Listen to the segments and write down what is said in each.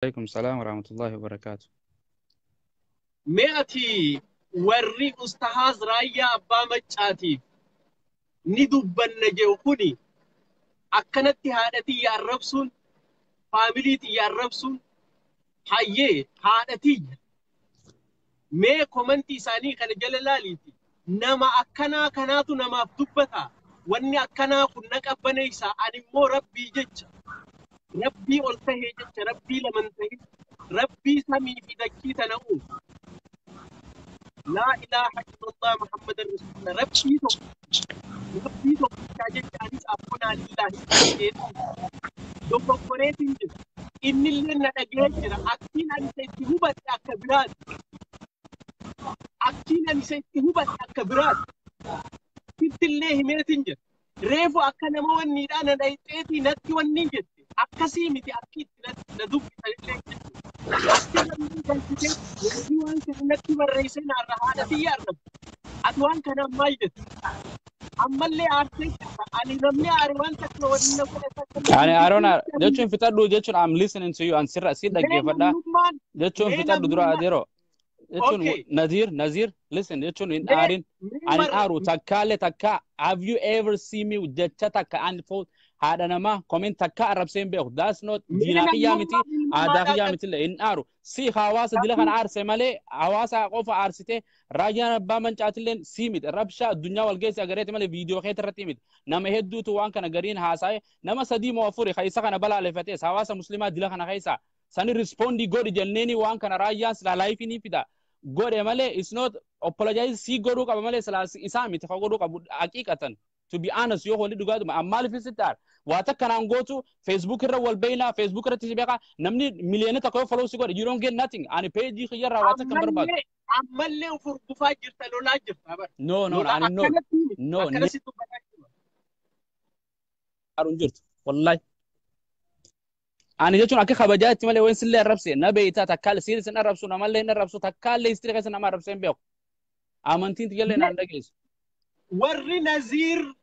عليكم السلام ورحمة الله وبركاته. مئتي ورّي أستاذ رايا أبا مجاتي ندبن نجوكني أكنت هادتي يا ربسون فاميليتي يا ربسون حيي هادتي مي كومنتي ساني كان جلالاليتي نما أكنا كناتو نما فتبتا واني أكنا كنا كبنيسا أني مو ربي جج ربي ألتهي جج ربي لمن تهي ربي سمي في دكي تنقو لا إله إلا الله محمد رسول الله ربي تو كاجي جانيس أبونا لله دوكو كوريتين إن اللي نتجاهل أكين أن تهوبت أكبرات أكين أن تهوبت أكبرات كنت الله ميتنجر ريفو أكنا ما ونيرانا دايتي نتي ونيجت أكسي متي أكيد ندوب تلك أكيد نتي ورئيسنا الرهانة تيارنا أدوان كنا مايدت أما اللي أرتك أنا نمني أروان تكلو يعني أرونا جتشون في تدو جتشون I'm listening to you and سير دقيقة فدا جتشون في تدو درا أديرو جتشون نذير listen جتشون إن أرين أرو تكالة تكا have you ever seen me with جتشا تكا and فوت هذا نما comment تكا عرب سين بيخ that's not دينا قيامتي هذا قيامتي اللي إن أرو سي خواص دي لخن عرس مالي خواص قوف عرسته راجع بامن شاتلين سيمت ربشة الدنيا والجيس أجريت مالي فيديو خير رتيمت نما هدو توان كنا جرين هاساي نما سدي موفوري خيسا كنا بلا لفتيس خواص مسلمات دي لخن خيسا سني ريسبوندي غوري جلنيني وان كنا راجع سلا لايف إني فدا غوري مالي is not apologize سي غورو كاب مالي سلا إسامي تفاغورو كاب حقيقة to be honest يو هولي دوغادو ما أمالي في ستار واتك كنا نقولو فيسبوك الرول بينا فيسبوك رتيبيكا نمني مليون تكوي فلو سيغوري you don't get nothing أنا page خيار واتك كم برباد أمالي وفرقفا جرتا لولا جرتا no أنا no أرون جرت والله أنا جاتون أكيد خبجات مالي وين سلة ربسي نبيتا تكال سيرس نربسو نمالي نربسو تكال يستري خسنا ما ربسين بيو أمانتين تجلي ناندجيس ورّي نذير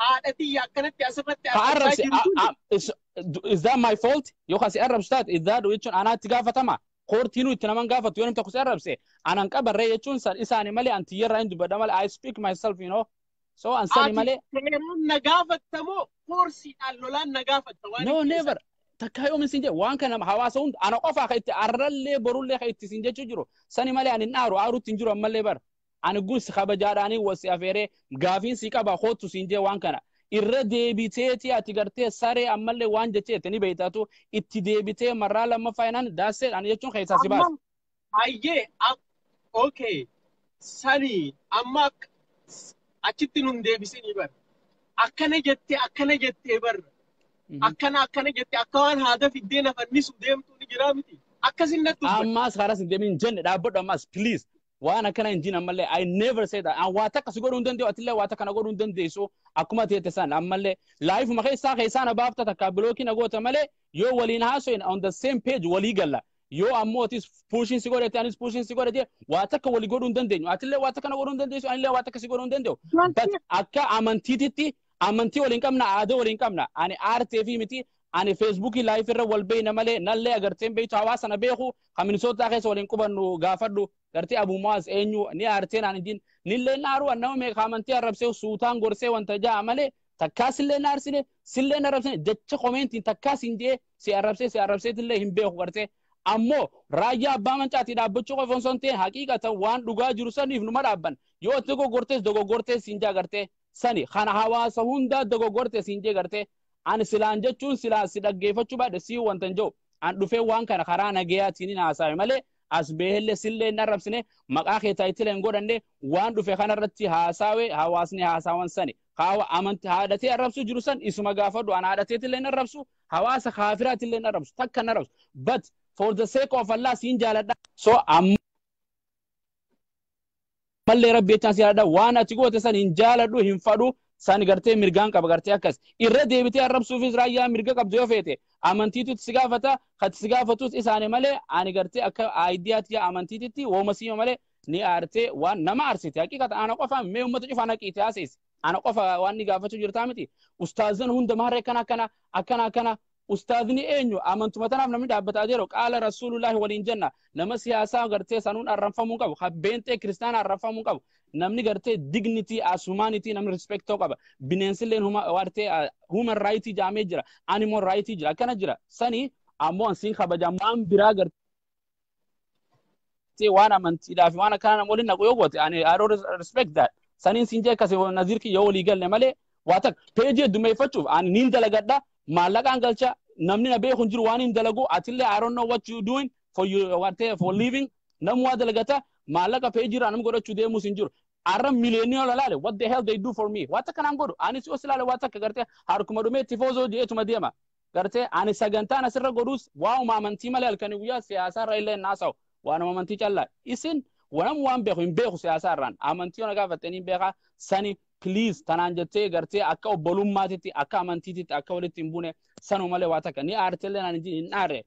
هادتي يا كانت أسفت كعربسي is that my fault يو خاسي أربستات is that ويتشون أنا تجافة تما قرتينو تنامان جافة يوم تكوس أربسي أنا نكبر رأي يتشون سر إساني مالي أنت يرى عندي بدمال I speak myself you know so أنساني مالي نجافة تمو كورسي اللولان نجافة no never تكايو من سنجة وان كان حواسون أنا قفا خيت أرلي برولي خيت سنجة تجرو سني مالي أنا نارو تنجرو مالي بر أنا قوس خبجاراني وسيافيري غافين سيكا باخوتو سنجة وان كان irra deebiteeti ati gartee saree ammallee waan jecheetani beeytaatu itti deebitee marraa lammaffaa daasee ani jechuun keessaa si baasa. Ayyee okay sani amma achitti nun deebisanii bar akkana jettee bar akkana jettee akka waan haada fiddee nafannisu deemtu ni jira miti akkasin nattu. Ammaas karaa sin deemin jenne dhaabbadhu ammaas please. waan akkana hin jiin ammallee I never say that an waa takka si godhuu hin danda'u atillee waa takka na godhuu hin dandeessu akkuma teette san ammallee live ma keessaa na baafta takka blookiin na goota malee yoo waliin haasoin on the same page walii galla yoo ammoo atis puushin si godhate anis puushin si godhate waa takka walii godhuu hin dandeenyu atillee waa takka na godhuu hin dandeessu anillee waa takka si godhuu hin danda'u but akka amantiititti amantii waliin qabna aadaa waliin qabna ani aartee fi miti ani Facebookii live irra wal beeyna malee nallee agarteen beeytu hawaasa na beeku kaminisootaa keessa waliin qubannu gaafadhu gartee Abu Muaz eenyu ni aarteen ani din nillee naaru annama mee kaamantii arrabsee suutaan gorsee wanta jaa malee takkaa sillee naarsine sillee arrabsine jecha komentiin takkaa sinjee si arrabsee tillee hin beeku gartee ammoo raayyaa abbaa mancaatii dhaabbachuu qofa osoo hin ta'in haqiiqatan waan dhugaa jiru saniif numa dhaabban yoo itti dogoggortees sinjaa gartee sani kana hawaasa hunda dogoggortees sinjee gartee ani silaan jechuun silaa si dhaggeeffachuu baadhe si wanta hin jiru an dhufee waan kana karaa nagayaatiin haasa'e malee as beehelle sillee narrabsine maqaa keetaa itti hin godhanne waan dhufe kanarratti haasaawe hawaasni haasawan sani kaawa amanti haadhatee arrabsuu jiru san isuma gaafadhu an haadhatee illee narrabsu hawaasa kaafiraati illee narrabsu takka narrabsu but for the sake of Allah siin jaaladha so ammallee rabbi jechaan si jaaladha waan ati goote san hin jaaladhu hin fadhu sani gartee mirgaan qaba gartee akkas irra deebitee arrabsuufis raayyaa mirga qabdu yoo feete amantiitutti si gaafata kati si gaafatus isaanii malee ani gartee akka aayidiyaatti amantiititti woomasiima malee ni aartee waan nama aarsite haqiiqata ana qofa mee ummata cufa naqiite haasees ana qofa waan ni gaafachuu jirtaa miti ustaazan hunda maarree akkana ustaadni eenyu amantuma tanaaf namni dhaabbataa jiru qaala rasuulullaahi waliin jenna nama siyaasaa gartee sanuun arranfamuu qabu habbeentee kiristaana arranfamuu qabu namni gartee dignity as humanity namni respect ta'uu qaba bineensilleen human right jaamee jira animal right jira akkana jira sani ammoo ansiin kabajamaan biraa gartee waan amantiidhaaf waan akkana namoonni naqu yoo goote ani I don't respect that saniin siin jee akkasii nazirki yoo walii galle malee waa takka peejii heddumeeffachuuf ani niin dalagadha maallaqaan galcha namni na beekun jiru waan hin dalagu atillee I don't know what you doing for living namu waa dalagata mallaqa peejii nam godhachuu deemus hin jiru arra millennial lalaale what the hell they do for me waa takka naan godhu ani si osilale waa takka gartee harkuma dhumee tifoozoo jeetuma deema gartee ani sagantaan asirra godhus waa'uma amantii malee halkanii guyyaa siyaasaarra illee naasawu waanuma amantii callaa isin wanam waan beeku hin beeku siyaasaarraan amantii ona gaafattanii beekaa sani please tanaan jettee gartee akka obbolummaatitti akka amantiititti akka walitti hin buune sanuma malee waa takka ni aartellee naan hin aare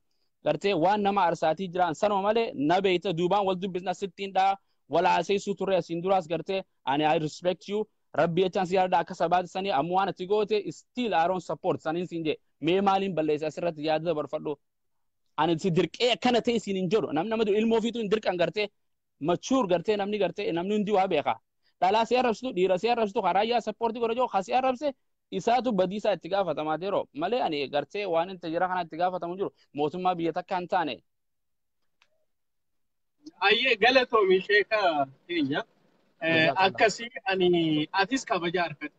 gartee waan nama arsaatii jiran sanuma malee na beeyta duubaan wal dubbisna sittiin dhaa wala aseessu turre asin duraas gartee ani I respect you rabbi jechaan si yaada akka sabaati sanii ammoo waan ati goote still I don't support saniin siin jee mee maaliin balleessa asirratti yaada dabarfadhu ani si dirqee akkana ta'e siin hin jedhu namni ilmoo ofiitu hin dirqan gartee mature gartee namni hundi waa beeka dhalaa si arrabsitu dhiira si arrabsitu karaayyaa sappoortii godha joo kasi arrabse isaatu badiisaa itti gaafatamaa jiroo malee ani gartee waan inni jira kana itti gaafatamu jiru mootummaa biyya takka hin taane. Ayyee galatoomi sheeka keenya akkasii ani atis kabaja argadhe.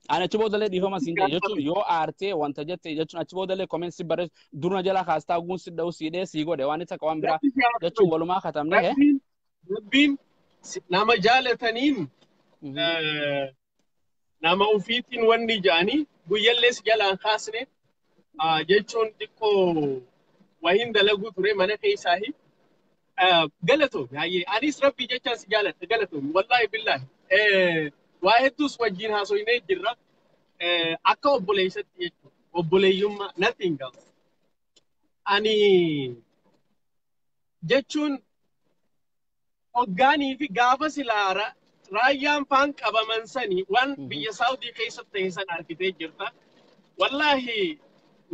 Ani achi boodallee dhiifama siin jee jechuun yoo aartee wanta jette jechuun achi boodallee koomeensi barreessu durna jala kaastaa guun si dha'u siidhee sii godhe waan itti akka waan biraa jechuun walumaa katamne. Rabbiin nama jaalataniin nama ufiitiin wanni jaanii guyyallees jalaan kaasne jechuun xiqqoo wahiin dalaguu ture mana keessaahi galatoomi hayyee anis rabbii jechaan si jaaladha galatoomi wallaahi billaahi waa hedduus wajjin haasoinee jirra akka obboleessatti jechuudha obboleeyyummaa nothing else ani jechuun hoggaanii fi gaafa silaara raayyaan faan qabaman sanii waan biyya saawudii keessatti ta'e san argitee jirta wallaahi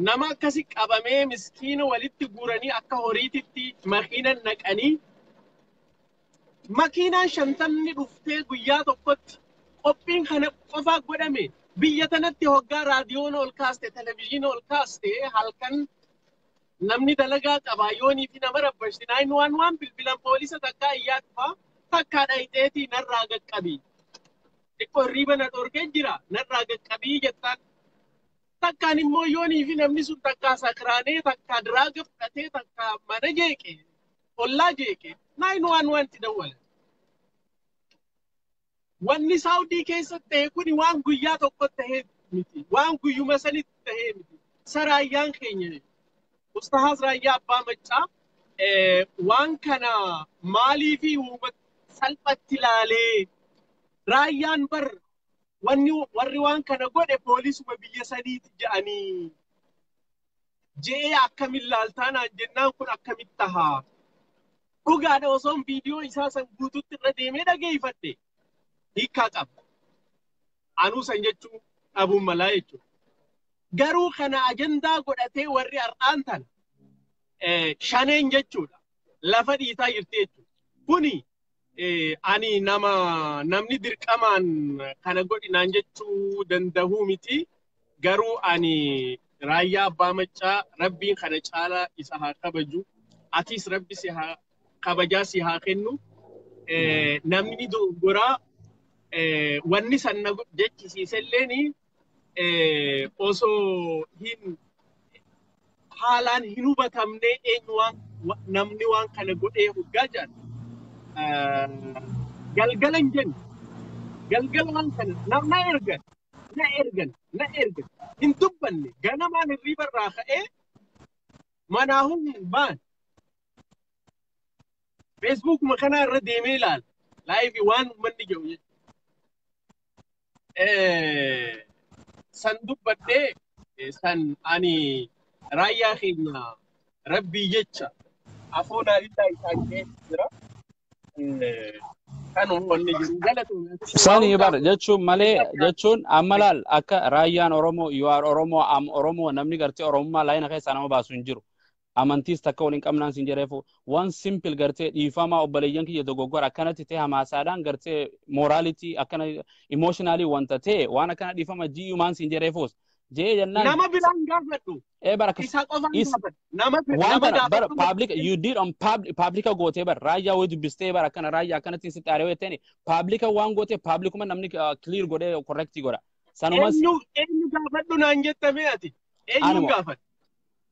nama akkasi qabamee miskiina walitti guuranii akka horiititti makiinan naqanii makiinaan 50 dhuftee guyyaa tokkotti qophiin kana qofaa godhame biyya tanatti hoggaa raadiyoon ol kaaste televizyiina ol kaaste halkan namni dalagaa qabaa yoonii fi nama rabbashti 911 bilbilan poolisa takkaa iyyaatfaa takkaa dhayxeetii narraa gaqqabii xiqqoo hirriiba na dhorkee jira narraa gaqqabii jettaan takkaan immoo yoonii fi namni sun takkaa sakraanee takkaa diraaga fudhatee takkaa mana jeeqe ollaa jeeqe 911 ti dawwala. Wanni saawudii keessatti ta'e kuni waan guyyaa tokko ta'e miti waan guyyuma sanitti ta'e miti saraayyaan keenya ustaaz raayyaa abbaa maccaa waan kana maalii fi salphatti ilaalee raayyaan bar warri waan kana godhe poolisuma biyya saniiti jedhanii je'ee akkamiin laaltaanaan jennaan kun akkamitti tahaa dhugaadha osoon viidiyoo isaa san guututti irra deemee dhageeffadhe hiikaa qaba anuu san jechuun dhabuun malaa jechuudha garuu kana ajandaa godhatee warri har'aan tana shaneen jechuudha lafa dhiitaa jirti jechuudha kuni ani namni dirqamaan kana godhinaan jechuu danda'uu miti garuu ani raayyaa abbaa maccaa rabbiin kana caalaa isa haa kabaju atis rabbi si haa kabajaa si haa kennu namni doggoraa wanni sanna jechisiiselleeni osoo haalaan hin hubatamne namni waan kana godhee hoggaa jedhan galgalan jennu galgala waan kana na ergan hin dubbanne ganamaan hirriiba irraa ka'ee manaahuun baan feesbuukuma kanaa irra deemee ilaala laayivii waan uummanni jedhu jechuudha. San dubbadhee san ani raayyaa keenya rabbii jecha afoonaa illaa isaan keessa jira kanuma wanni jiru galatoome Sani bar jechuun malee jechuun amma laal akka raayyaan Oromoo you are Oromoo am Oromoo namni gartee Oromummaa laayina keessaa nama baasu hin jiru. Amantiis takka waliin qabnaan sin jedheefu one simple gartee dhiifamaa obboleeyyan kiyya dogoggora akkanatti ta'e hamaasaadhaan gartee morality akkana emotionally wanta ta'e waan akkana dhiifama ji'umaan sin jedheefus jee jennaan nama biraan gaafadhu baraka isa qofaan gaafadhu nama waan kana bar gaafadhu public you did on public gootee bar raayyaa way dubbistee bar akkana raayyaa akkanatti sitti aaree wetteni public waan gootee publicuma namni clear godhee correct godha sanumas eenyu gaafadhu naan jettame ati eenyu gaafadhu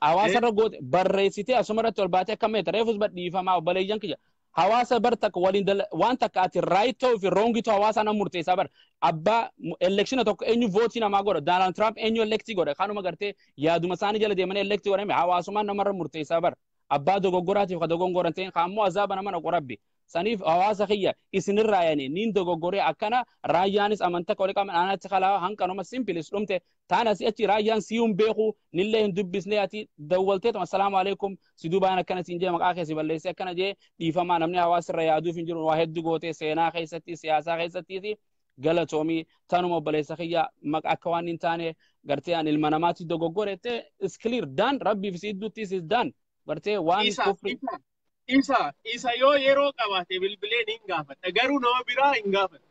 hawaasa goote barreessitee asumarratti ol baatee akka meeta reefus badhiifamaa obboleeyyan kiyya hawaasa bar takka waliin waan takka ati right ta'uu fi wrong ta'uu hawaasa nama murteessaa bar abbaa election tokko eenyu vote namaa godha Donald Trump eenyu elect godha kanuma gartee yaaduma isaanii jala deemanii elect godhame hawaasumaan namarra murteessaa bar abbaa dogoggoraatiif ka dogoggoran ta'in kaammoo azaaba nama naqu rabbi saniif hawaasa kiyya isinirraa yaani niin dogoggoree akkana raayyaanis amanta ka wali qaban anatti kalaa hanqanuma simpilis dhumte taana si achi raayyaan siyuun beeku nillee hin dubbisne ati dawwaltee tuma assalaamu alaikum si duubaan akkana siin jee maqaa keessi balleessee akkana jee dhiifamaa namni hawaasirra yaaduuf hin jiru waa hedduu gootee seenaa keessatti siyaasaa keessattii galatoomii tanuma obboleessa kiyya maqaa akka waan hin taane gartee an ilma namaatti dogoggorete is clear done rabbiif si idduuttis is done gartee waan kufri isa yoo yeroo qabaate bilbileen hin gaafadha garuu nama biraa hin gaafadha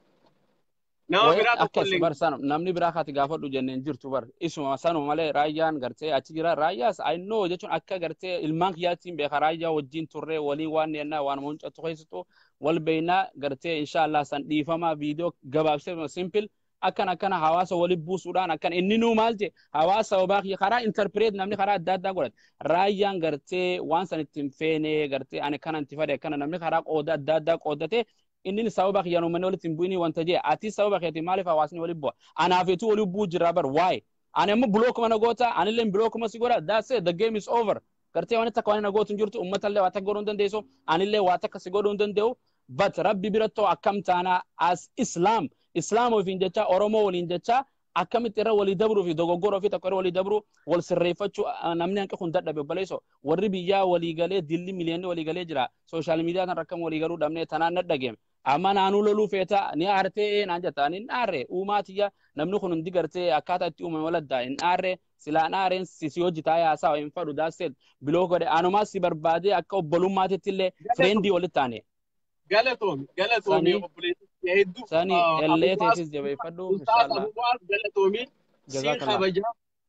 nama biraa tokkollee bar namni biraa kaati gaafadhu jenneen jirtu bar isuma sanuma malee raayyaan gartee achi jira raayyaas I know jechuun akka gartee ilmaan kiyyaatiin beeka raayyaa wajjin turree waliin waan yennaa waan muncatu keessattuu wal beeynaa gartee inshallah san dhiifamaa viidiyoo gabaabsee simple akkana hawaasa wali buusuudhaan akkan inni nuu maal je hawaasa obaa karaa interpret namni karaa adda addaa godhat raayyaan gartee waan san ittiin feene gartee ani kana itti fade akkana namni karaa qooda adda addaa qoodate inni sababa kiyyan uummanni walitti hin bu'inii wanta jee ati sababa keetiin maaliif hawaasni wali bu'a anaafeetu wali bu'u jira bar why ani amma block mana goota anillee block ma si godha that's it the game is over gartee waan takka waan na gootu jirtu uummatallee waa takka godhuu hin dandeessu anillee waa takka si godhuu hin danda'u but rabbi birattoo akkam taana as Islam of injecha Oromo wal injecha akkamitti irra walii dabruu fi dogoggoroo fi tokko irra walii dabruu wal sirreeffachuu namni hanqi kun dadhabe baleeso warri biyyaa walii galee dilli miliyoonni walii galee jira social media tan rakkam walii garuu dhabnee tanaan nadhageem amma naanuu loluu feeta ni aartee naan jetta ni aarre uumaatiyya namni kun hundi gartee akkaataa itti uumame waladdaa hin aarre silaan aareen si hojjitaa yaasaa hin fadhu daaseet biloo godhe anumaas si barbaadee akka obbolummaatitti illee friendii walitti taane galatoomii obboleessi hedduu sani ellee teessis jabeeffadhu inshallah galatoomii siin kabaja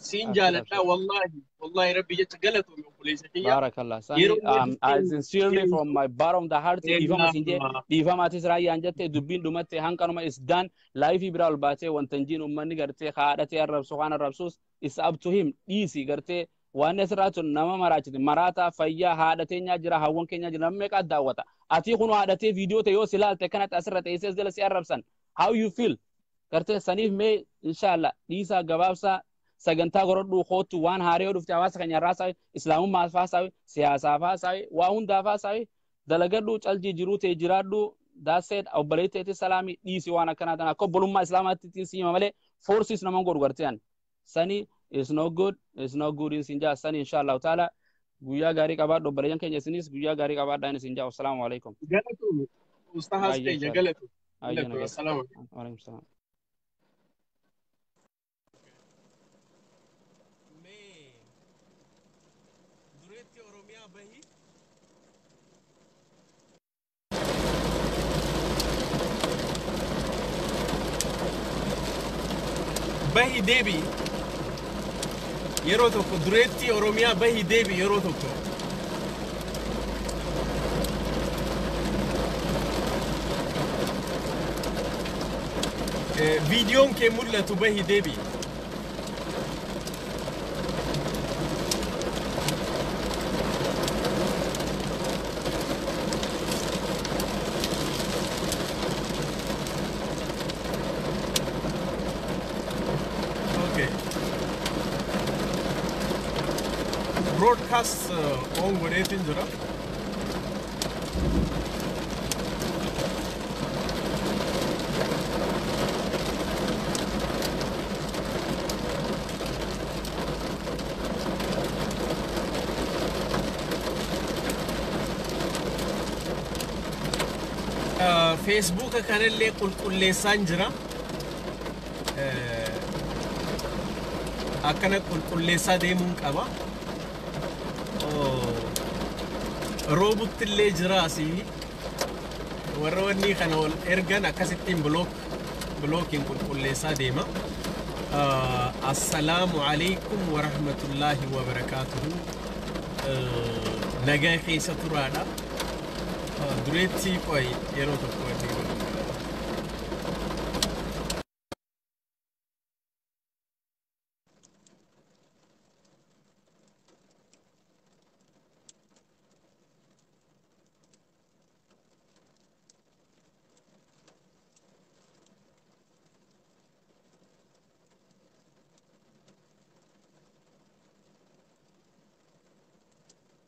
siin jaaladha wallahi rabbi jecha galatoomii obboleessa kiyya barakallah sani I sincerely from my bottom of the heart dhiifama sinjee dhiifamaatis raayyaan jette dubbiin dhumatte hanqanuma is done life bira ol baatee wanta injiin ummanni gartee haadhatee arrabsu waan arrabsuus is up to him dhiisi gartee waan asirraatu nama maraachiti maraataa fayyaa haadhatee nyaa jira hawwan keenya jira namni meeqa daawwata ati kun haadhatee viidiyoo ta'e yoo silaalte kanatti asirra teessee jala si arrabsan how you feel gartee saniif mee inshallah dhiisaa gabaabsaa sagantaa gorodhuu kootu waan haaree dhufte hawaasa keenya irraa saawi islaamummaa faasawi siyaasaa faasawi waa hundaa faasawi dalagadhuu caljii jiruu ta'e jiraadhuu daaseed obboleetteetti salaamii dhiisi waan akkanaa tan akka obbolummaa islaamaatti siima malee forces naman godhu garteen sani is no good in sinja sani inshallah taala guyyaa gaarii qabaadhu obboleeyyan keenya isinis guyyaa gaarii qabaadhaan isin jaa assalamu alaikum galatu ustahas keenya galatu assalamu alaikum bahi deebi yeroo tokko dureetti Oromiyaa bahi deebi yeroo tokko viidiyoon kee mul'atu bahi deebi broadcast on godheetiin jira Facebook kanallee qulqulleessaan jira. Akkana qulqulleessaa deemuun qaba. Roobuttillee jira asii. Warra wanni kana ol ergan akkasittiin blookiin qulqulleessaa deema. Assalaamu alaykum wa rahmatullahi wa barakaatuhu. Nagaa keessa turaadha. Dureetti qoy yeroo tokko wanni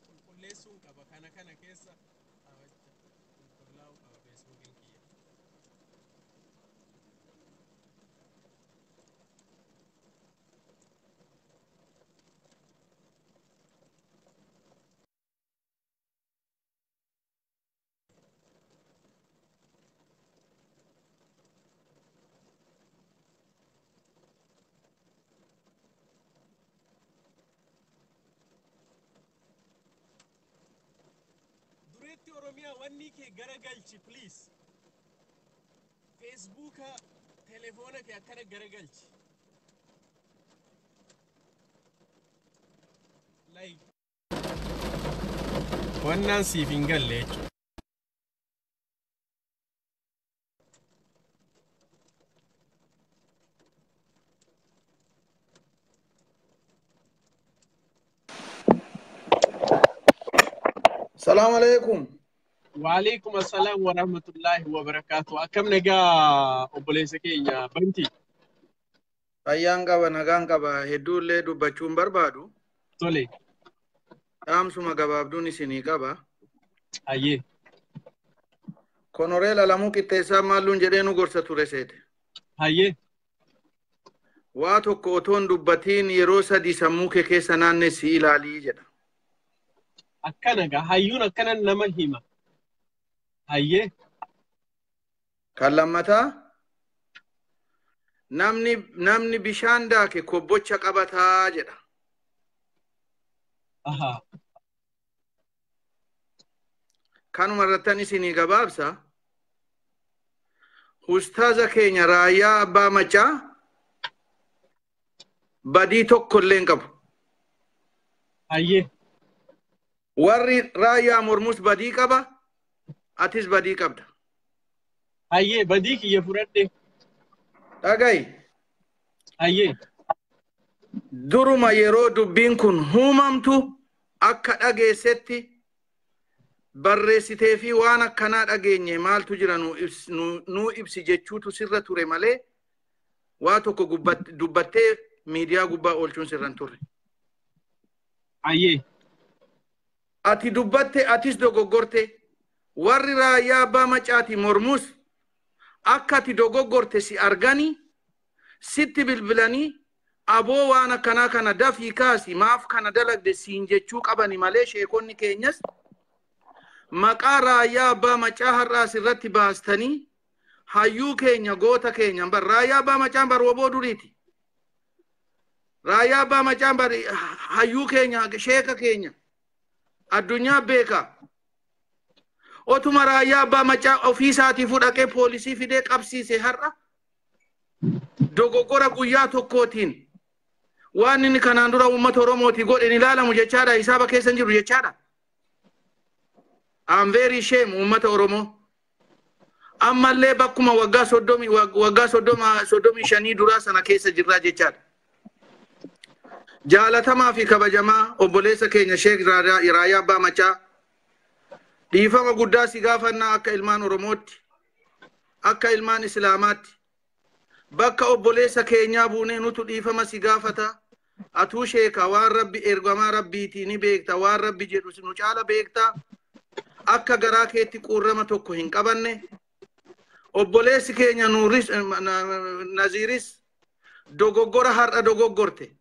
qulqulleessuun qaba kana keessa qulqullaa'uu qaba Facebookiin kiyya. Dureetti Oromiyaa wanni kee garagalchi please. Facebook telefoona kee akkana garagalchi. Like wannaan siif hin galle jechuudha. السلام عليكم. وعليكم السلام ورحمة الله وبركاته. أكم نجا أبوليسكي يا بنتي. أيان كبا نغان كبا هدول لدو بچون بربادو. تولي. أم سما كبا بدوني سيني كبا. أيه. كونوريلا لامو كتيسا مالون جدينو غرسة تورسيت. أيه. واتو كوتون دبتين يروسا دي سموكي كيسا ناني سيلا ليجد. أكنغا هايون أكنا نمهيما. أيه. كلمتا namni bishaan daake kobbocha qabataa jedha. Aha. Kanuma irrattan isinii gabaabsa. Ustaaza keenya raayyaa abbaa macaa badii tokko illee hin qabu. Ayyee. Warri raayyaa mormus badii qaba, atis badii qabda. Ayyee badii kiyya fudhadhe. Dhagayi. Ayyee. Duruma yeroo dubbiin kun huumamtu akka dhageessetti barreessitee fi waan akkanaa dhageenye maaltu jira nuu ibsi jechuutu sirra ture malee waa tokko dubbattee miidiyaa gubbaa oolchuun sirran turre. Ayyee. Ati dubbatte atis dogoggorte warri raayyaa abbaa macaati mormus akka ati dogoggorte si arganii sitti bilbilanii aboo waan akkanaa kana dafii kaasi maaf kana dalagde siin jechuu qabani malee sheekonni keenyas maqaa raayyaa abbaa macaa har'aas irratti baastanii hayyuu keenya goota keenya bar raayyaa abbaa macaan bar woboo duriiti. Raayyaa abbaa macaan bar hayyuu keenya sheeka keenya addunyaa beeka. Otuma raayyaa abbaa macaa ofii isaatii fudhaqee poolisii fidee qabsiise har'a dogoggora guyyaa tokkootiin waan inni kanaan dura uummata Oromooti godhe ni ilaalamu jechaadha. Hisaaba keessa hin jiru jechaadha. I'm very shame uummata Oromoo. Ammallee bakkuma waggaa 35 duraa sana keessa jirraa jechaadha. Jaalatamaa fi kabajamaa obboleessa keenya Sheek Raayyaa Abbaa Macaa dhiifama guddaa si gaafannaa akka ilmaan Oromootti, akka ilmaan Islaamaatti. Bakka obboleessa keenyaa buunee nutu dhiifama si gaafata. Atuu sheeka waan Rabbi ergamaa Rabbiitii ni beekta, waan Rabbi jedhu nu caala beekta. Akka garaa keetti quurrama tokko hin qabanne. Obboleessi keenya Nuuris Naziiris dogoggora har'a dogoggorte.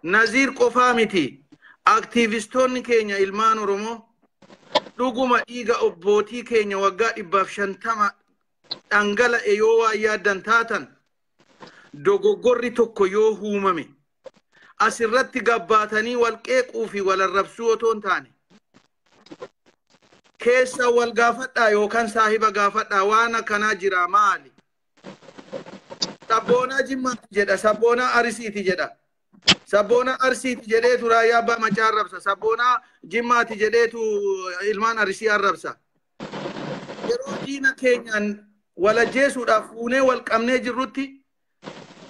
Naziir qofaa miti. Aktiivistoonni keenya ilmaan Oromoo dhuguma dhiiga obbootii keenya waggaa 150 dhangala'e yoo waa yaaddan taatan dogoggorri tokko yoo uumame asirratti gabbaatanii wal qeequu fi wal arrabsuu otoo hin taane keessa wal gaafadhaa yookaan saahiba gaafadhaa waan akkanaa jira maali? Sabboonaa Jimmaati jedha, sabboonaa Arsiiti jedha. Sabboonaa Arsiiti jedheetu Raayyaa Abbaa Macaa arrabsa. Sabboonaa Jimmaati jedheetu ilmaan Arsii arrabsa. Yeroo diina keenyaan wal ajjeesuudhaaf fuunee wal qabnee jirrutti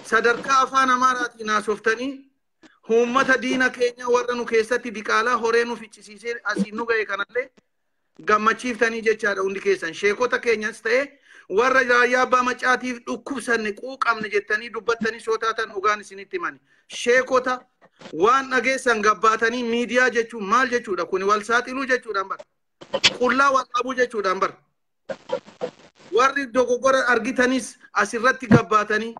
sadarkaa afaan Amaaraatiin haasoftanii uummata diina keenya warra nu keessatti diqaalaa horee nu ficcisiisee asiin nu ga'e kanallee gammachiiftanii jechaadha hundi keessan. Sheekota keenyas ta'e warra Raayyaa Abbaa Macaatiif dhukkubsanne quuqamne jettanii dubbattanii sootaatan dhugaan isinitti himani. Sheekota waan dhageessan gabbaatanii miidiyaa jechuun maal jechuudha? Kuni wal saaxiluu jechuudhaan bara. Qullaa wal qabuu jechuudhaan bara. Warri dogoggora argitanis asirratti gabbaatanii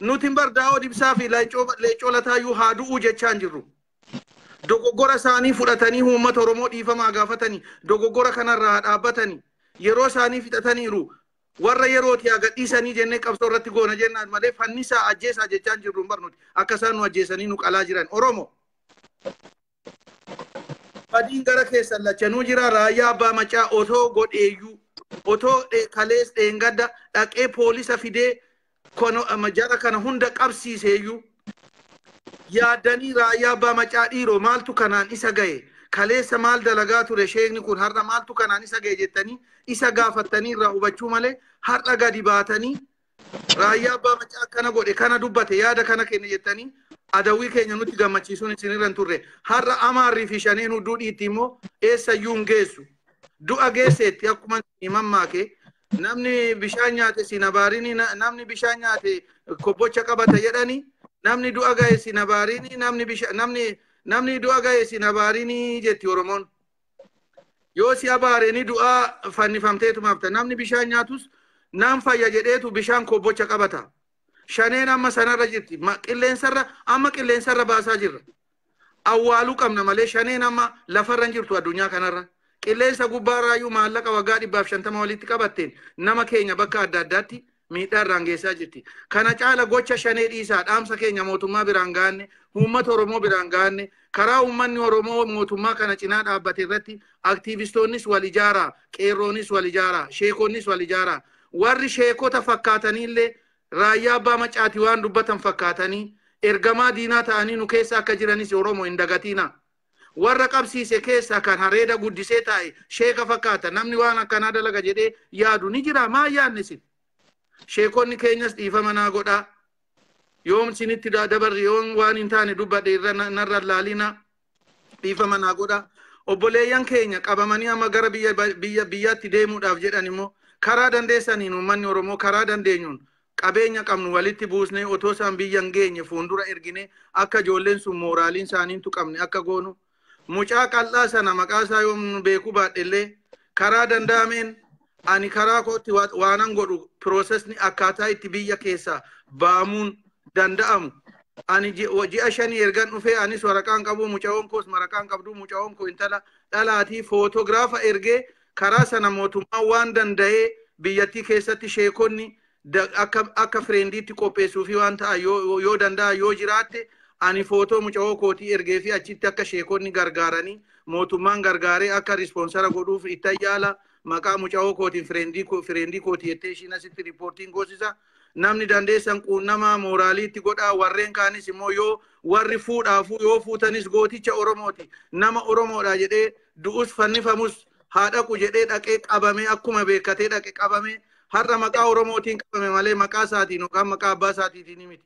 nuti bar Daawud Ibsaa fi Leecoo Lataayyuu haa du'uu jechaan jirru. Dogoggora isaanii fudhatanii uummata Oromoo dhiifamaa gaafatanii dogoggora kanarraa haa dhaabbatanii yeroo isaanii fixataniiru. Warra yerooti agadhiisanii jennee qabsoo irratti goona jennaan malee fannisaa ajjeesaa jechaan jirru hin barnuti akka isaan nu ajjeesanii nu qalaa jiran Oromoo. Badiin gara keessan lachanuu jira. Raayyaa Abbaa Macaa otoo godheeyyuu otoo kalees dheengadda dhaqee poolisa fidee jara kana hunda qabsiiseeyyuu yaadanii Raayyaa Abbaa Macaa dhiiroo maaltu kanaan isa ga'e? Kaleessa maal dalagaa ture sheekni kun har'a maaltu kanaan isa ga'e jettanii isa gaafattanii irraa hubachuu malee har'a gadi baatanii Raayyaa Abbaa Macaa kana godhe kana dubbate yaada kana kenne jettanii adawwii keenya nutti gammachiisuun isinirra hin turre. Har'a Amaarrii fi Shaneen hudduu dhiitti immoo eessayyuu hin geessu. Du'a geesseetti akkuma himammaake namni bishaan nyaate sinabaarini namni bishaan nyaate kobbocha qabata jedhani namni du'a ga'e sinabaarini namni du'a ga'e sinabaarini jetti Oromoon. Yoo si abaareni du'a fannifamteetu mafta namni bishaan nyaatus naan fayya jedheetu bishaan kobbocha qabata. Shaneen amma sanarra jirti qilleensarra baasaa jirra. Awwaaluu qabna malee Shaneen amma lafarra hin jirtu addunyaa kanarra. Qilleensa gubbaarraayyuu maallaqa waggaa 150 walitti qabatteen nama keenya bakka adda addaatti miidhaa irraan geessaa jirti. Kana caala gocha Shanee dhiisaa dhaamsa keenya mootummaa biraan gaanne uummata Oromoo biraan gaanne karaa uummanni Oromoo mootummaa kana cinaa dhaabbate irratti aktiivistoonnis wal ijaaraa, qeerroonis wal ijaaraa, sheekonnis wal ijaaraa. Warri sheekota fakkaataniillee Raayyaa Abbaa Macaati waan dubbatan fakkaatanii ergamaa diinaa ta'anii nu keessa akka jiranis Oromoo hin dagatina. Warra qabsiise keessa kan hareeda guddisee taa'e sheeka fakkaata namni waan akkanaa dalaga jedhee yaadu ni jira. Maa yaadne sin? Sheekonni keenyas dhiifama naa godhaa. Yoom sinitti dabarri yoom waan hin taane dubbadhe irra narra laalina dhiifama naa godhaa. Obboleeyyan keenya qabamanii amma gara biyyaatti deemuudhaaf jedhan immoo karaa dandeessaniin uummanni Oromoo karaa dandeenyuun qabeenya qabnu walitti buusnee otoo isaan biyya hin geenye fuuldura ergine akka ijoolleen sun mooraaliin isaanii tuqamne akka goonu. Mucaa qal'aa sana maqaa isaa yoom beekuu baadhellee karaa danda'ameen ani karaa kootti waanan godhu piroosesni akkaataa itti biyya keessaa baamuun danda'amu. Ani ji'a 5 ergan dhufee anis waraqaan qabu mucaa'oon koos maraqaan qabdu mucaa'oon koo intala dhalaatii footograafa ergee karaa sana mootummaa waan danda'ee biyyattii keessatti sheekonni akka fireendiitti qopheessuu fi waan ta'a yoo danda'a yoo jiraatte ani footoo mucaa'oo kootii ergee fi achitti akka sheekonni gargaaranii mootummaan gargaaree akka rispoonsara godhuuf itti yaala maqaa mucaa'oo kootiin fireendi kootii jettee ishiin asitti riippoortiin goosisa. Namni dandeessan quunnamaa mooraaliitti godhaa warreen kaanis immoo yoo warri fuudhaafu yoo fuutanis gooticha Oromooti nama Oromoodha jedhee du'us fannifamus haa dhaqu jedhee dhaqee qabame akkuma beekatee dhaqe qabame har'a maqaa Oromootiin qabame malee maqaa isaatiin yookaan maqaa abbaa isaatiitiin miti.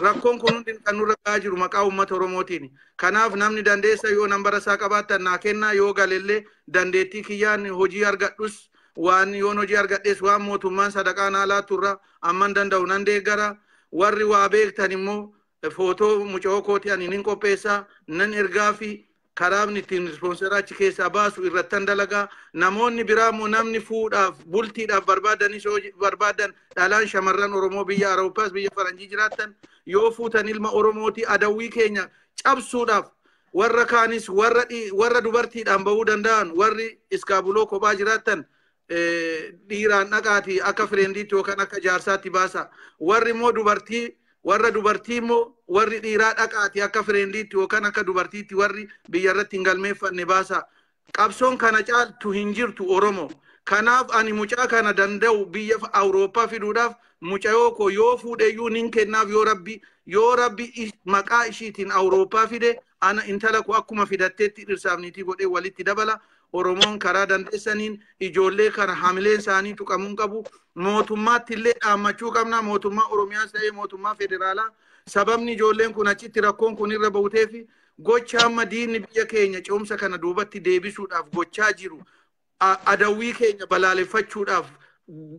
Rakkoon kun hundi kan nurra gahaa jiru maqaa uummata Oromootiin. Kanaaf namni dandeessa yoo nambara isaa qabaattan naa kennaa yoo galellee dandeettii kiyyaan hojii argadhus waan yoon hojii argadhes waan mootummaan sadaqaa naa laaturra amman danda'u nan deeggara. Warri waa beektan immoo footoo mucaa'oo kootii ani nin qopheessaa nan ergaa fi karaabni ittiin rispoonsera achi keessaa baasu irrattan dalagaa. Namoonni biraa immoo namni fuudhaaf bultiidhaaf barbaadanis yoo barbaadan dhalaan shamarran Oromoo biyya Awurooppaas biyya Faranjii jiraattan yoo fuutan ilma Oromooti adawwii keenya cabsuudhaaf warra kaanis warra dubartiidhaan bahuu danda'an warri iskaabuloo kophaa jiraattan dhiiraan dhaqaati akka fireendiitti yookaan akka jaarsaatti baasa. Warri immoo warra dubartii immoo warri dhiiraa dhaqaati akka fireendiitti yookaan akka dubartiitti warri biyya irratti hin galmeeffanne baasa. Qabsoon kana caaltu hin jirtu Oromoo. Kanaaf ani mucaa kana danda'u biyya Awurooppaa fiduudhaaf mucayoo koo yoo fuudheyyuu nin kennaaf yoo rabbi maqaa ishiitiin Awurooppaa fide ana intala koo akkuma fidatteetti dhirsaaf niitii godhee walitti dabala. Oromoon karaa dandeessaniin ijoollee kana hamileen isaanii tuqamuun qabu. Mootummaatti illee dhaammachuu qabna. Mootummaa Oromiyaas ta'ee mootummaa federaalaa. Sababni ijoolleen kun achitti rakkoon kun irra bahuteef gocha amma diinni biyya keenya ce'umsa kana duubatti deebisuudhaaf gochaa jiru. Adawwii keenya balaaleffachuudhaaf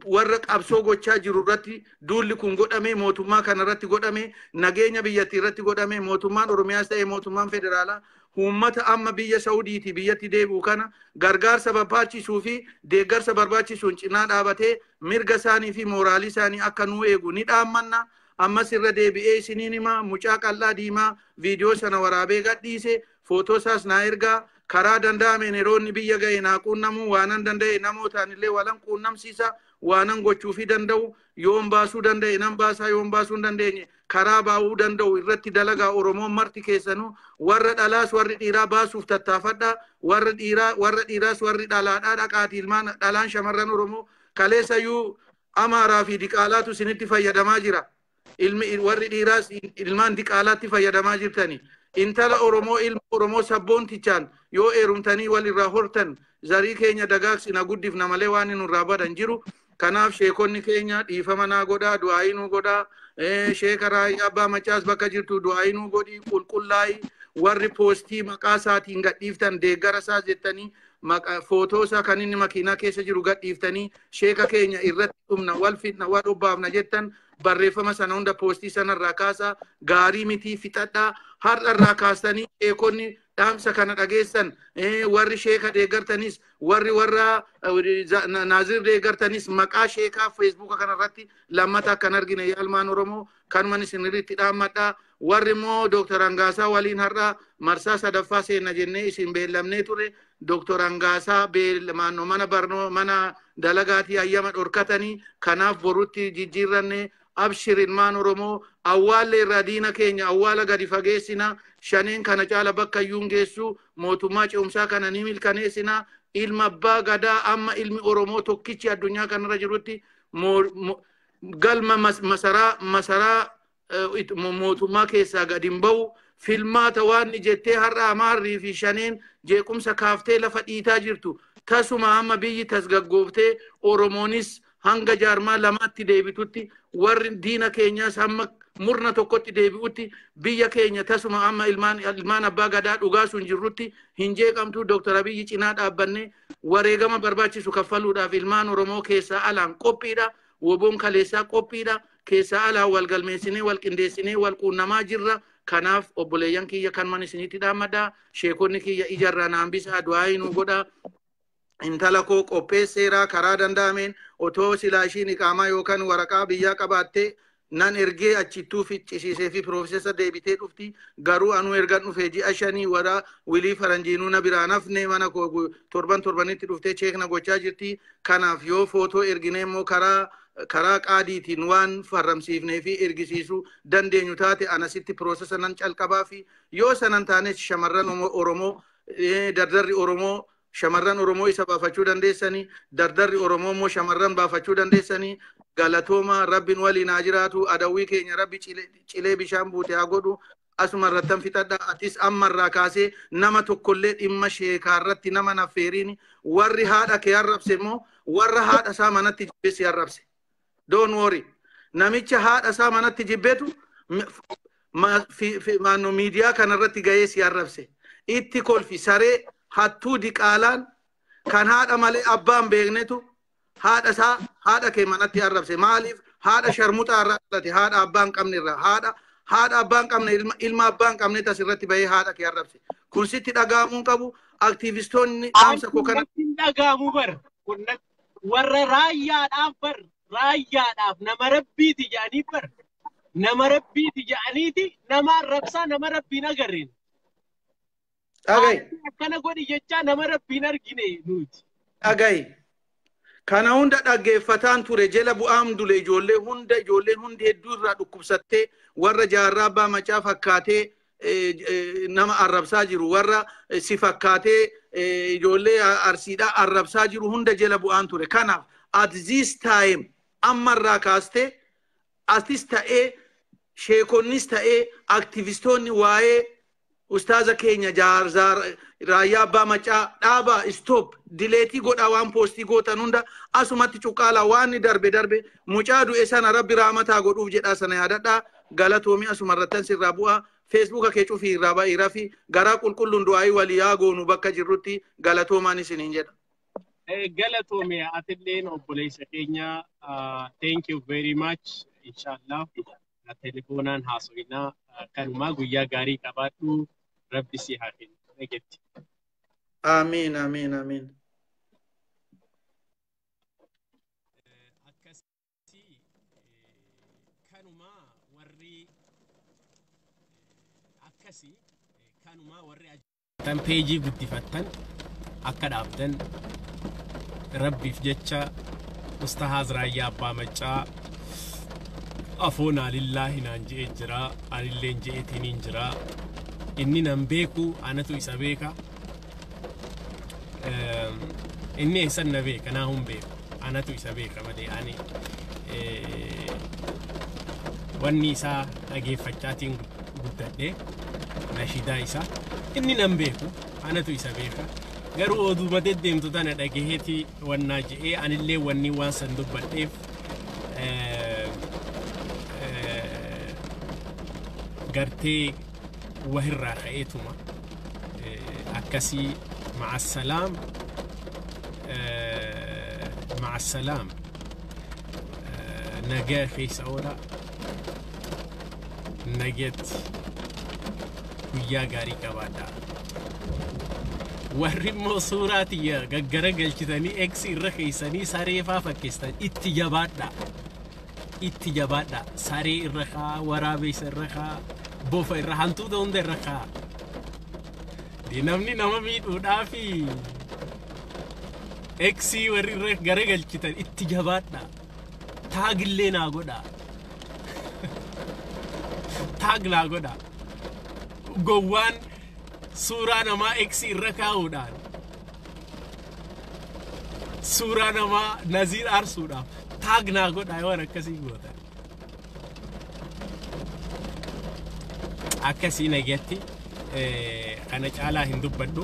warra qabsoo gochaa jiru irratti duulli kun godhame mootummaa kana irratti godhame nageenya biyyattii irratti godhame mootummaan Oromiyaas ta'ee mootummaan federaalaa uummata amma biyya Saudiitii biyyatti deebi'u kana gargaarsa barbaachisuu fi deeggarsa barbaachisuun cinaa dhaabatee mirga isaanii fi mooraalii isaanii akka nuu eegu ni dhaammanna. Ammas irra deebi'ee isiniin hima mucaa qal'aa diimaa viidiyoo sana waraabee gadhiise footoo isaas naa ergaa karaa danda'ameen yeroonni biyya ga'e naa quunnamuu waanan danda'e namootaan illee walan quunnamsiisa waanan gochuu fi danda'u yoon baasuu danda'e nan baasaa yoon baasuu hin dandeenye karaa baa'uu danda'u irratti dalagaa Oromoon marti keessanuu warra dhalaas warri dhiiraa baasuuf tattaafadha. Warra dhiiraas warri dhalaadhaa dhaqaati ilmaan dhalaan shamarran Oromoo kaleessayyuu Amaaraa fi Diqaalaatu isinitti fayyadamaa jira. Warri dhiiraas ilmaan Diqaalaatti fayyadamaa jirtani. Intala Oromoo ilma Oromoo sabboontichaan yoo eerumtanii walirraa hortan zarii keenya dagaagsina guddifna malee waan nurraa badan jiru. Kanaaf sheekonni keenya dhiifama naa godhaa du'aayii nuu godhaa. Sheeka Raayyaa Abbaa Macaas bakka jirtu du'aayii nuu godhii qulqullaa'ii warri poostii maqaa isaatiin gadhiiftan deeggara isaa jettanii footoo isaa kan inni makiinaa keessa jiru gadhiiftanii sheeka keenya irratti dhumna wal fitna wal obbaafna jettan barreeffama sana hunda poostii sanarraa kaasaa gaarii mitii fixadhaa har'arraa kaastanii sheekonni dhaamsa kana dhageessan warri sheeka deeggartanis warri warra naazir deeggartanis maqaa sheekaa feesbuuka kanarratti lammata akkan argine yaalmaan Oromoo kanuman isinirratti dhaammadhaa. Warri immoo Dr. Angaasaa waliin har'a marsaa sadaffaa seenna jennee isin beellamnee ture. Dr. Angaasaa mana dalagaatii ayyama dhorkatanii kanaaf borutti jijjiirranne abshir ilmaan Oromoo awwaallee irraa diina keenya awwaala gadi fageessina shaneen kana caala bakka iyyuu geessu mootummaa ce'umsaa kana ni milkaneessina ilma abbaa gadaa amma ilmi Oromoo tokkichi addunyaa kanarra jirutti galma masaraa mootummaa keessaa gadi hin bahu filmaata waan jettee har'a Amaarrii fi shaneen jeequmsa kaaftee lafa dhiitaa jirtu tasuma amma biyyi tasgaggooftee Oromoonis hanga jaarmaa lamaatti deebitutti warri diina keenyaas hamma murna tokkotti deebi'utti biyya keenya tasuma amma ilmaan abbaa gadaa dhugaa sun jirrutti hin jeeqamtu. Dr. Abiyyi cinaa dhaabbanne wareegama barbaachisu kaffaluudhaaf ilmaan Oromoo keessaa alaan qophiidha. Woboon kaleessaa qophiidha. Keessaa alaan wal galmeessinee wal qindeessinee wal quunnamaa jirra. Kanaaf obboleeyyan kiyya kanman isinitti dhaammadhaa. Sheekonni kiyya ijarraa naan bisaa du'aayii nuu godhaa. Intala koo qopheesseeraa karaa danda'ameen otoo silaa ishiin iqaamaa yookaan waraqaa biyyaa qabaattee nan ergee achittuu ficcisiisee fi piroofeesar deebitee dhufti. Garuu anuu ergan dhufee ji'a shanii wara wilii faranjiinuu na biraan hafne mana koo torbanitti dhuftee cheekna gochaa jirti. Kanaaf yoo footoo erginee immoo karaa qaadiitiin waan farramsiifnee fi ergisiisuu dandeenyu taate anasitti piroosesa nan calqabaa fi yoo sanan taanes shamarran Oromoo dardarri Oromoo shamarran Oromoo isa baafachuu dandeessanii dardarri Oromoo immoo shamarran baafachuu dandeessanii galatooma rabbiin waliin haa jiraatu adawwii keenya rabbi cilee bishaan buute haa godhu asuma irrattan fixadha atis ammarraa kaasee nama tokkollee dhimma sheekaa irratti nama naffeeriin warri haadha kee arrabse immoo warra haadha isaa manatti jibbeessi arrabse. Don't worry. Namicha haadha isaa manatti jibbeetu miidiyaa kanarratti ga'ee si arrabse. Itti kolfi saree hattuu diqaalaan kan haadha malee abbaan beeknetu haadha kee manatti arrabse. Maaliif haadha sharmuxaa irraa dhalate haadha abbaan qabne irraa haadha abbaan qabne ilma abbaan qabne asirratti bahee haadha kee arrabse. Kun sitti dhaga'amuu qabu. Aktiivistoonni dhaamsa koo kanatti dhaga'amuu bar warra raayyaadhaaf nama rabbiiti jedhanii bar nama rabbiiti jedhaniiti nama arrabsaa nama rabbiin agarreen Dhagayi. Akkana godhi jecha nama rabbiin argine nuti. Dhagayi. Kana hunda dhaggeeffataan ture jala bu'aam dule ijoolleen hundi hedduu irraa dhukkubsattee warra jaarraa abbaa macaa fakkaatee nama arrabsaa jiru warra si fakkaatee ijoollee arsiidhaa arrabsaa jiru hunda jala bu'aan ture. Kanaaf at this time ammarraa kaastee atis ta'ee sheekonnis ta'ee aktivistoonni waa'ee ustaaza keenya jaarzaar raayyaa abbaa macaa dhaaba stop dileetii godhaa waan poostii gootan hunda asumatti cuqaalaa waan ni darbe mucaa du'e sana rabbi raamataa godhuuf jedhaa sana yaadadhaa galatoomii asumarrattan sirraa bu'aa feesbuuka kee cufii irraa ba'iraa fi garaa qulqulluun du'aayii walii yaa goonu bakka jirrutti galatoomaan isiniin jedha. Galatoomii atilleen obboleessa keenya thank you very much inshallah telefoonaan haasofnaa kanumaa guyyaa gaarii qabaadhu rabbi si haa kennu nagetti. Amiin amiin amiin. Akkasii kanumaa warri tan peejii guddifattan akka dhaabdan rabbiif jecha ustaaz raayyaa abbaa macaa afoona lillahi naan je'e jira anilleen je'eetiniin jira inni nan beeku anatu isa beeka inni eessan na beeka naa hun beeku anatu isa beeka malee ani wanni isaa dhageeffachaatiin guddadhe nashidaa isaa inni nan beeku anatu isa beeka garuu oduma deddeemtu tana dhageetii wannaa je'ee anillee wanni waan san dubbadheef قرتي وهرة خيتهما أكسي مع السلام مع السلام نجا خيس أورا نجت ويا غاري كوادا ورمو صوراتي يا غرغل كتاني اكسي رخيساني ساريفا فكستان اتجابادا ساري الرخا ورابيس الرخا بوفا الرحانتو دون الرخا دي نمني نماميد ودافي اكسي وري غرغل كتان اتجابادا تاغ لنا غودا تاغ لا غودا غوان سورة نما اكسي الركاودان سورة نما نزير ارسودا تاغ نا غودا وانا كسي غودا akasi nageti kana chala hindubaddu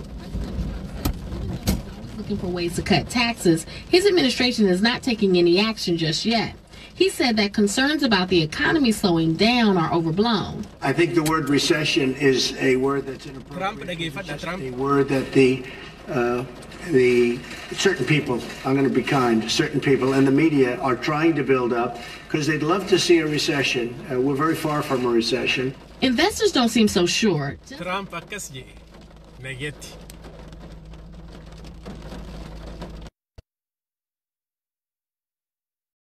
looking for ways to cut taxes. His administration is not taking any action just yet. He said that concerns about the economy slowing down are overblown. I think the word recession is a word that's inappropriate. A word that the certain people, I'm going to be kind, certain people in the media are trying to build up because they'd love to see a recession. We're very far from a recession. Investors don't seem so sure. Trump akasje negeti.